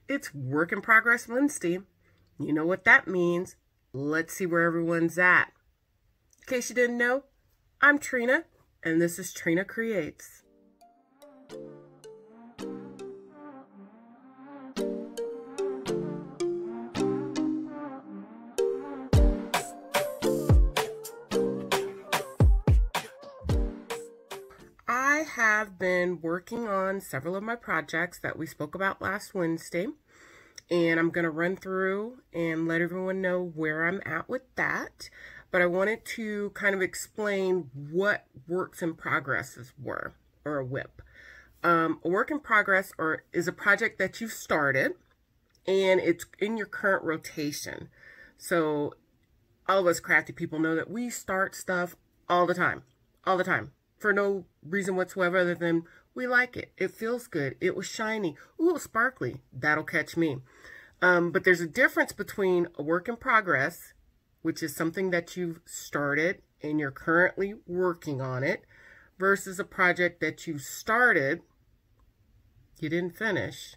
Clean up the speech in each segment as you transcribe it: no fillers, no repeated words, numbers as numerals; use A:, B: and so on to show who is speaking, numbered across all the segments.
A: It's Work in Progress Wednesday. You know what that means. Let's see where everyone's at. In case you didn't know, I'm Trina, and this is Trina Creates. I have been working on several of my projects that we spoke about last Wednesday, and I'm going to run through and let everyone know where I'm at with that. But I wanted to kind of explain what works in progresses were, or a WIP. A work in progress is a project that you've started and it's in your current rotation. So all of us crafty people know that we start stuff all the time, for no reason whatsoever other than we like it. It feels good. It was shiny. Ooh, it was sparkly. That'll catch me. But there's a difference between a work in progress, which is something that you've started and you're currently working on it, versus a project that you started, you didn't finish,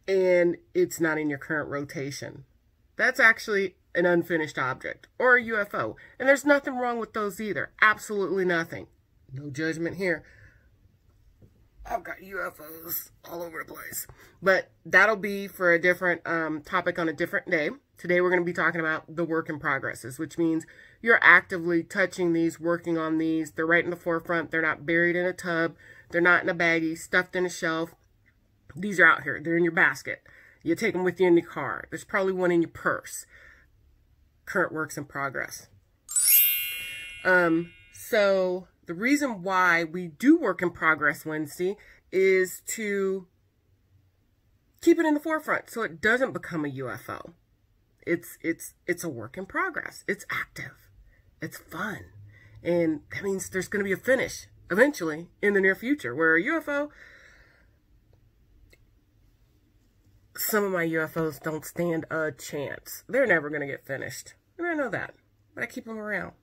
A: and it's not in your current rotation. That's actually an unfinished object or a UFO. And there's nothing wrong with those either. Absolutely nothing. No judgment here. I've got UFOs all over the place. But that'll be for a different topic on a different day. Today we're going to be talking about the work in progresses, which means you're actively touching these, working on these. They're right in the forefront. They're not buried in a tub. They're not in a baggie, stuffed in a shelf. These are out here. They're in your basket. You take them with you in your car. There's probably one in your purse. Current works in progress. So the reason why we do Work in Progress Wednesday is to keep it in the forefront so it doesn't become a UFO. It's a work in progress. It's active. It's fun. And that means there's going to be a finish eventually in the near future, where a UFO, some of my UFOs don't stand a chance. They're never going to get finished. And I know that. But I keep them around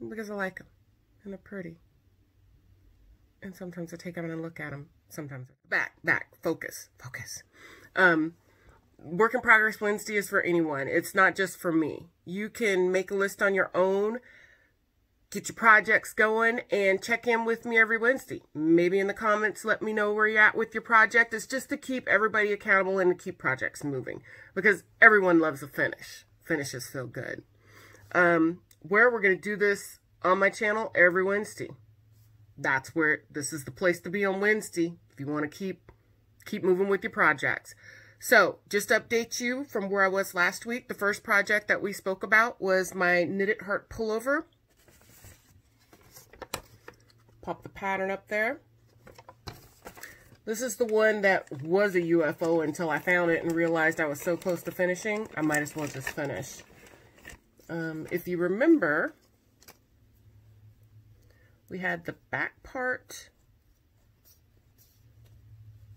A: because I like them. And they're pretty. And sometimes I take them and look at them. Sometimes. Back. Focus. Work in Progress Wednesday is for anyone. It's not just for me. You can make a list on your own, get your projects going, and check in with me every Wednesday. Maybe in the comments, let me know where you're at with your project. It's just to keep everybody accountable and to keep projects moving, because everyone loves a finish. Finishes feel good. Where we're going to do this on my channel every Wednesday. That's where this is the place to be on Wednesday if you want to keep moving with your projects. So, just to update you from where I was last week, the first project that we spoke about was my knitted heart pullover. Pop the pattern up there. This is the one that was a UFO until I found it and realized I was so close to finishing, I might as well just finish. If you remember, we had the back part,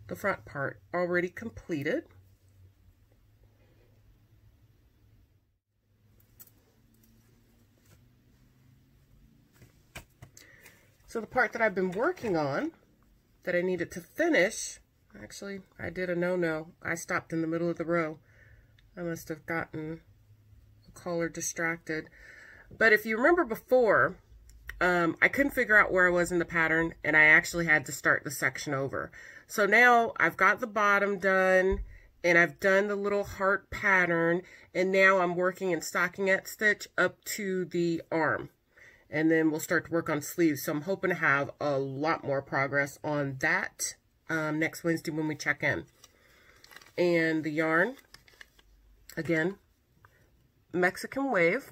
A: the front part already completed. So the part that I've been working on, that I needed to finish, actually, I did a no-no. I stopped in the middle of the row. I must have gotten the caller distracted. But if you remember before, I couldn't figure out where I was in the pattern, and I actually had to start the section over. So now I've got the bottom done, and I've done the little heart pattern, and now I'm working in stockinette stitch up to the arm. And then we'll start to work on sleeves. So I'm hoping to have a lot more progress on that next Wednesday when we check in. And the yarn, again, Mexican Wave.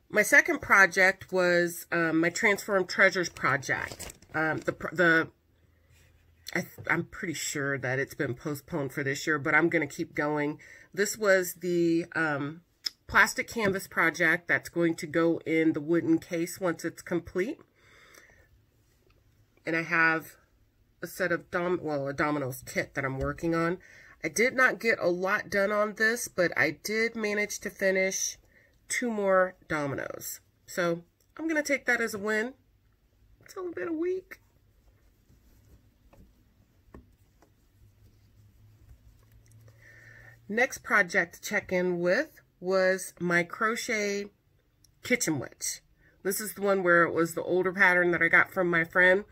A: My second project was my Transform Treasures project. I'm pretty sure that it's been postponed for this year, but I'm going to keep going. This was the plastic canvas project that's going to go in the wooden case once it's complete. And I have a set of a Domino's kit that I'm working on. I did not get a lot done on this, but I did manage to finish 2 more dominoes. So I'm going to take that as a win. It's only been a week. Next project to check in with was my crochet kitchen witch. This is the one where it was the older pattern that I got from my friend.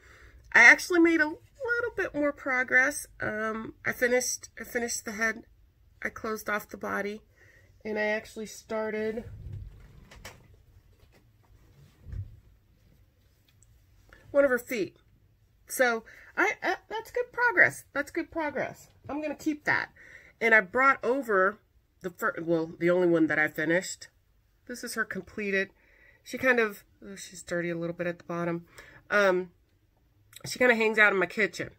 A: I actually made a little bit more progress. I finished the head. I closed off the body, and I actually started one of her feet. So that's good progress. That's good progress. I'm gonna keep that. And I brought over the first, well, the only one that I finished. This is her completed. She kind of, oh, she's dirty a little bit at the bottom. She kind of hangs out in my kitchen.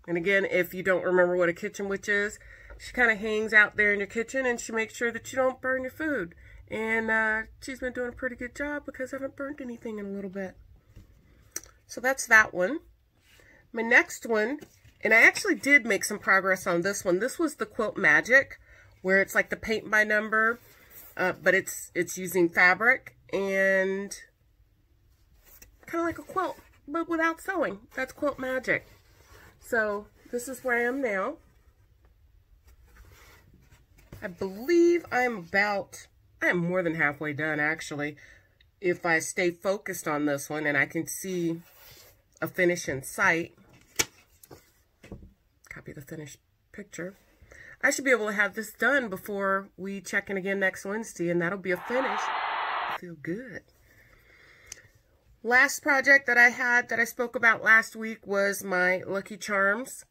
A: And again, if you don't remember what a kitchen witch is, she kind of hangs out there in your kitchen and she makes sure that you don't burn your food. And she's been doing a pretty good job because I haven't burned anything in a little bit. So that's that one. My next one, and I actually did make some progress on this one. This was the Quilt Magic, where it's like the paint by number, but it's using fabric and kind of like a quilt, but without sewing. That's Quilt Magic. So this is where I am now. I believe I am more than halfway done, actually, if I stay focused on this one and I can see a finish in sight. Copy the finished picture. I should be able to have this done before we check in again next Wednesday, and that'll be a finish. I feel good. Last project that I had that I spoke about last week was my Lucky Charms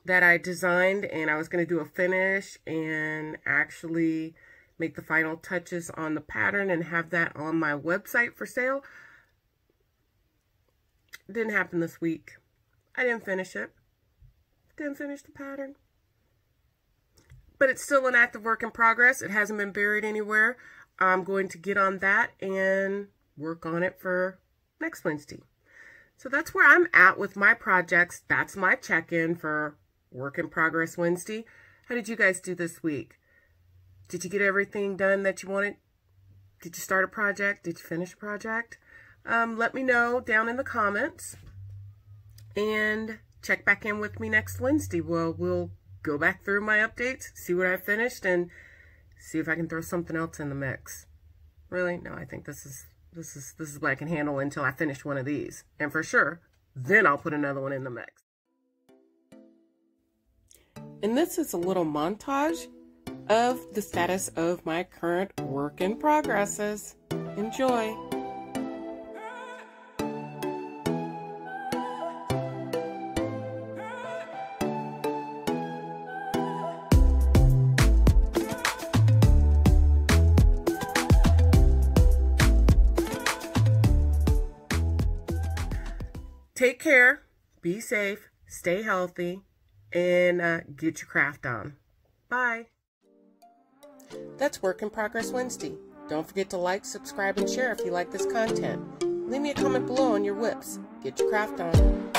A: that I designed, and I was going to do a finish and actually make the final touches on the pattern and have that on my website for sale. It didn't happen this week. I didn't finish it. Didn't finish the pattern. But it's still an active work in progress. It hasn't been buried anywhere. I'm going to get on that and work on it for next Wednesday. So that's where I'm at with my projects. That's my check-in for Work in Progress Wednesday. How did you guys do this week? Did you get everything done that you wanted? Did you start a project? Did you finish a project? Let me know down in the comments. And check back in with me next Wednesday. Well, we'll go back through my updates, see what I finished, and see if I can throw something else in the mix. Really? No, I think this is what I can handle until I finish one of these. And for sure, then I'll put another one in the mix. And this is a little montage of the status of my current work in progresses. Enjoy. Take care, be safe, stay healthy, and get your craft on. Bye. That's Work in Progress Wednesday. Don't forget to like, subscribe, and share if you like this content. Leave me a comment below on your WIPs. Get your craft on.